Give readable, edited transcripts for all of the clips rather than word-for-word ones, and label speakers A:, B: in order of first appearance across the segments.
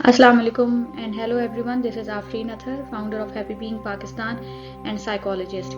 A: Assalamu alaikum and hello everyone. This is Afreen Athar, founder of Happy Being Pakistan and psychologist.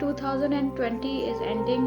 A: 2020 is ending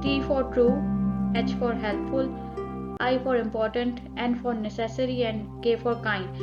A: T for true, H for helpful, I for important, N for necessary and K for kind।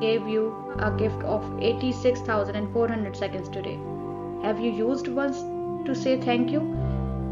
A: gave you a gift of 86,400 seconds today. Have you used once to say thank you?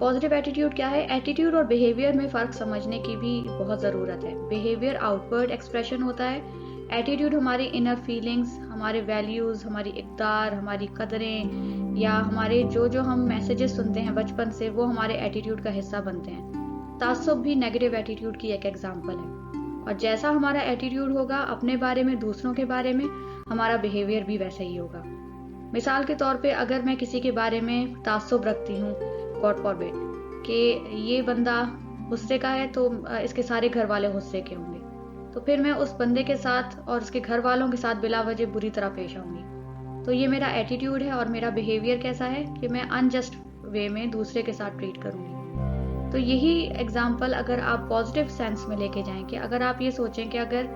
A: Positive attitude کیا ہے؟ Attitude اور behaviour میں فرق سمجھنے کی بھی بہت ضرورت ہے. بیہیویئر آؤٹ ورڈ ایکسپریشن ہوتا ہے، ایٹیٹیوڈ ہماری انر فیلنگز، ہمارے ویلیوز، ہماری اقدار، ہماری قدریں، یا ہمارے جو ہم میسیجز سنتے ہیں بچپن سے، وہ ہمارے ایٹیٹیوڈ کا حصہ بنتے ہیں. تعصب بھی نیگیٹو ایٹیٹیوڈ کی ایک ایگزامپل ہے. اور جیسا ہمارا ایٹیٹیوڈ ہوگا اپنے بارے میں، دوسروں کے بارے میں، ہمارا بیہیویئر بھی ویسا ہی ہوگا. مثال کے طور پہ اگر میں کسی کے بارے میں تعصب رکھتی ہوں، گاڈ فاربڈ، کہ یہ بندہ غصے کا ہے تو اس کے سارے گھر والے غصے کے ہوں گے، تو پھر میں اس بندے کے ساتھ اور اس کے گھر والوں کے ساتھ بلا وجہ بری طرح پیش آؤں گی. تو یہ میرا ایٹیٹیوڈ ہے. اور میرا بیہیویئر کیسا ہے کہ میں انجسٹ وے میں دوسرے کے ساتھ ٹریٹ کروں گی. تو یہی ایگزامپل اگر آپ پازیٹیو سینس میں لے کے جائیں، کہ اگر آپ یہ سوچیں کہ اگر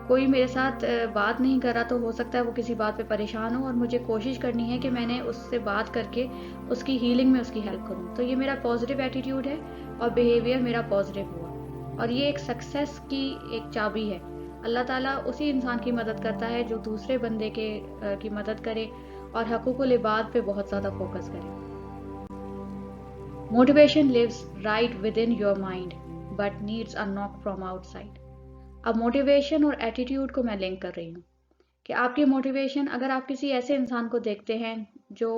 A: کوئی میرے ساتھ بات نہیں کر رہا تو ہو سکتا ہے وہ کسی بات پہ پریشان ہو، اور مجھے کوشش کرنی ہے کہ میں نے اس سے بات کر کے اس کی ہیلنگ میں اس کی ہیلپ کروں. تو یہ میرا پازیٹیو ایٹیٹیوڈ ہے اور بیہیویئر میرا پازیٹیو ہوا. اور یہ ایک سکسیس کی ایک چابی ہے. اللہ تعالیٰ اسی انسان کی مدد کرتا ہے جو دوسرے بندے کی مدد کرے اور حقوق العباد پہ بہت زیادہ فوکس کرے. Motivation lives right within your mind but needs a knock from outside. اب موٹیویشن اور ایٹیٹیوڈ کو میں لنک کر رہی ہوں کہ آپ کی موٹیویشن، اگر آپ کسی ایسے انسان کو دیکھتے ہیں جو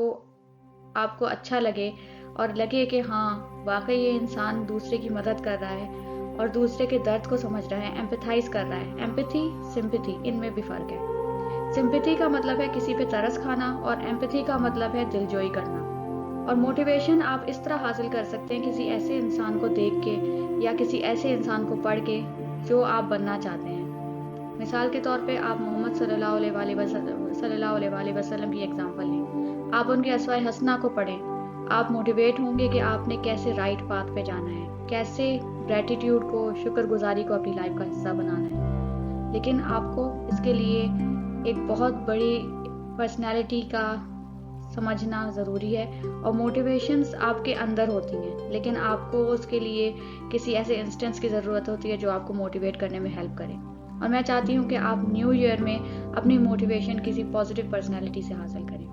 A: آپ کو اچھا لگے اور لگے کہ ہاں واقعی یہ انسان دوسرے کی مدد کر رہا ہے اور دوسرے کے درد کو سمجھ رہا ہے، ایمپیتھائز کر رہا ہے. ایمپیتھی، سمپیتھی، ان میں بھی فرق ہے. سمپیتھی کا مطلب ہے کسی پہ ترس کھانا، اور ایمپیتھی کا مطلب ہے دلجوئی کرنا. اور موٹیویشن آپ اس طرح حاصل کر سکتے ہیں کسی ایسے انسان کو دیکھ کے یا کسی ایسے انسان کو پڑھ کے جو آپ بننا چاہتے ہیں. مثال کے طور پہ آپ محمد صلی اللہ علیہ وسلم کی ایگزامپل لیں. آپ ان کے اسوائے حسنہ کو پڑھیں. آپ موٹیویٹ ہوں گے کہ آپ نے کیسے رائٹ پاتھ پہ جانا ہے، کیسے گریٹیٹیوڈ کو، شکر گزاری کو اپنی لائف کا حصہ بنانا ہے. لیکن آپ کو اس کے لیے ایک بہت بڑی پرسنالٹی کا سمجھنا ضروری ہے. اور موٹیویشنز آپ کے اندر ہوتی ہیں، لیکن آپ کو اس کے لیے کسی ایسے انسٹنس کی ضرورت ہوتی ہے جو آپ کو موٹیویٹ کرنے میں ہیلپ کرے. اور میں چاہتی ہوں کہ آپ نیو ایئر میں اپنی موٹیویشن کسی پازیٹیو پرسنالٹی سے حاصل کریں.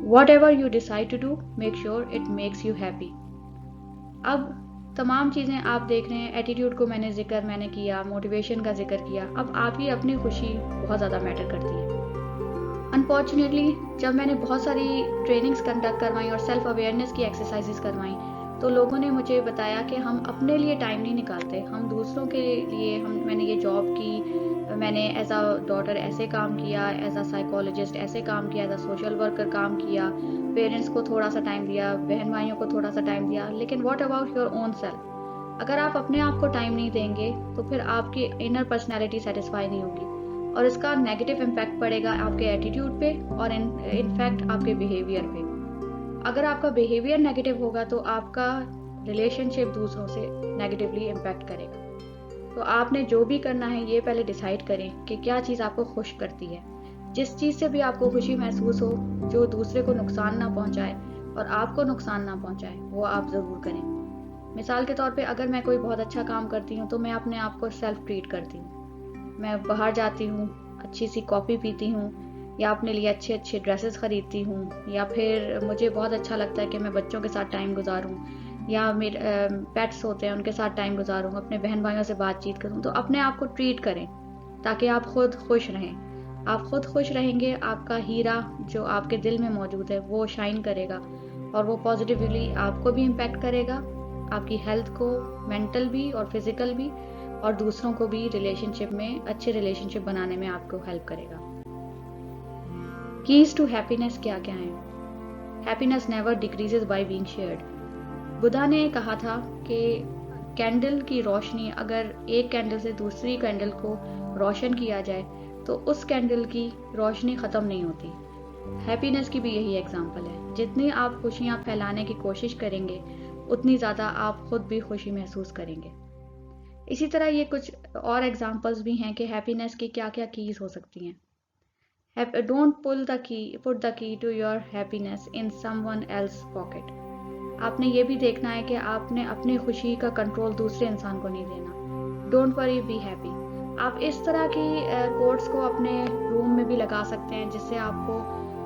A: Whatever you decide to do, make sure it makes you happy. اب تمام چیزیں آپ دیکھ رہے ہیں، ایٹیٹیوڈ کو میں نے کیا، موٹیویشن کا ذکر کیا. اب آپ کی اپنی خوشی بہت زیادہ میٹر کرتی ہے. انفارچونیٹلی جب میں نے بہت ساری ٹریننگز کنڈکٹ کروائیں اور سیلف اویئرنیس کی ایکسرسائزز کروائیں، تو لوگوں نے مجھے بتایا کہ ہم اپنے لیے ٹائم نہیں نکالتے، ہم دوسروں کے لیے. میں نے یہ جاب کی، میں نے ایز اے ڈاٹر ایسے کام کیا، ایز اے سائیکالوجسٹ ایسے کام کیا، ایز اے سوشل ورکر کام کیا، پیرنٹس کو تھوڑا سا ٹائم دیا، بہن بھائیوں کو تھوڑا سا ٹائم دیا. لیکن what about your own self? اگر آپ اپنے آپ کو ٹائم نہیں دیں گے تو پھر آپ کی انر پرسنالٹی سیٹسفائی نہیں ہوگی، اور اس کا نیگیٹو امپیکٹ پڑے گا آپ کے ایٹیٹیوڈ پہ اور انفیکٹ آپ کے بیہیویئر پہ. اگر آپ کا بیہیویئر نیگیٹو ہوگا تو آپ کا ریلیشن شپ دوسروں سے نیگیٹیولی امپیکٹ کرے گا. تو آپ نے جو بھی کرنا ہے یہ پہلے ڈیسائیڈ کریں کہ کیا چیز آپ کو خوش کرتی ہے. جس چیز سے بھی آپ کو خوشی محسوس ہو، جو دوسرے کو نقصان نہ پہنچائے اور آپ کو نقصان نہ پہنچائے، وہ آپ ضرور کریں. مثال کے طور پہ اگر میں کوئی بہت اچھا کام کرتی ہوں تو میں اپنے آپ کو سیلف ٹریٹ کرتی ہوں. میں باہر جاتی ہوں، اچھی سی کافی پیتی ہوں، یا اپنے لیے اچھے اچھے ڈریسز خریدتی ہوں، یا پھر مجھے بہت اچھا لگتا ہے کہ میں بچوں کے ساتھ ٹائم گزاروں، یا میرے پیٹس ہوتے ہیں ان کے ساتھ ٹائم گزاروں، اپنے بہن بھائیوں سے بات چیت کروں. تو اپنے آپ کو ٹریٹ کریں تاکہ آپ خود خوش رہیں. آپ خود خوش رہیں گے، آپ کا ہیرا جو آپ کے دل میں موجود ہے وہ شائن کرے گا، اور وہ پازیٹیولی آپ کو بھی امپیکٹ کرے گا، آپ کی ہیلتھ کو، مینٹل بھی اور فزیکل بھی، اور دوسروں کو بھی ریلیشن شپ میں، اچھے ریلیشن شپ بنانے میں آپ کو ہیلپ کرے گا. کیز ٹو ہیپینس کیا کیا ہیں؟ Happiness never decreases by being shared. Buddha نے کہا تھا کہ کینڈل کی روشنی، اگر ایک کینڈل سے دوسری کینڈل کو روشن کیا جائے تو اس کینڈل کی روشنی ختم نہیں ہوتی. ہیپینس کی بھی یہی ایگزامپل ہے. جتنی آپ خوشیاں پھیلانے کی کوشش کریں گے اتنی زیادہ آپ خود بھی خوشی محسوس کریں گے. اسی طرح یہ کچھ اور ایگزامپلس بھی ہیں کہ ہیپینس کی کیا کیا کیز ہو سکتی ہیں. Don't put the key to your happiness in someone else pocket. آپ نے یہ بھی دیکھنا ہے کہ آپ نے اپنی خوشی کا کنٹرول دوسرے انسان کو نہیں دینا. Don't worry, be happy. آپ اس طرح کی کوٹس کو اپنے روم میں بھی لگا سکتے ہیں جس سے آپ کو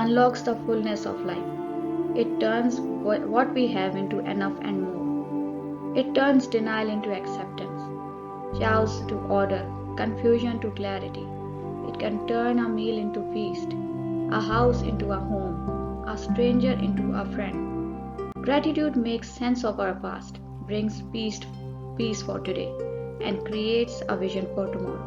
A: unlocks the fullness of life. It turns what we have into enough and more. It turns denial into acceptance, chaos to order, confusion to clarity. It can turn a meal into feast, a house into a home, a stranger into a friend. Gratitude makes sense of our past, brings peace for today, and creates a vision for tomorrow.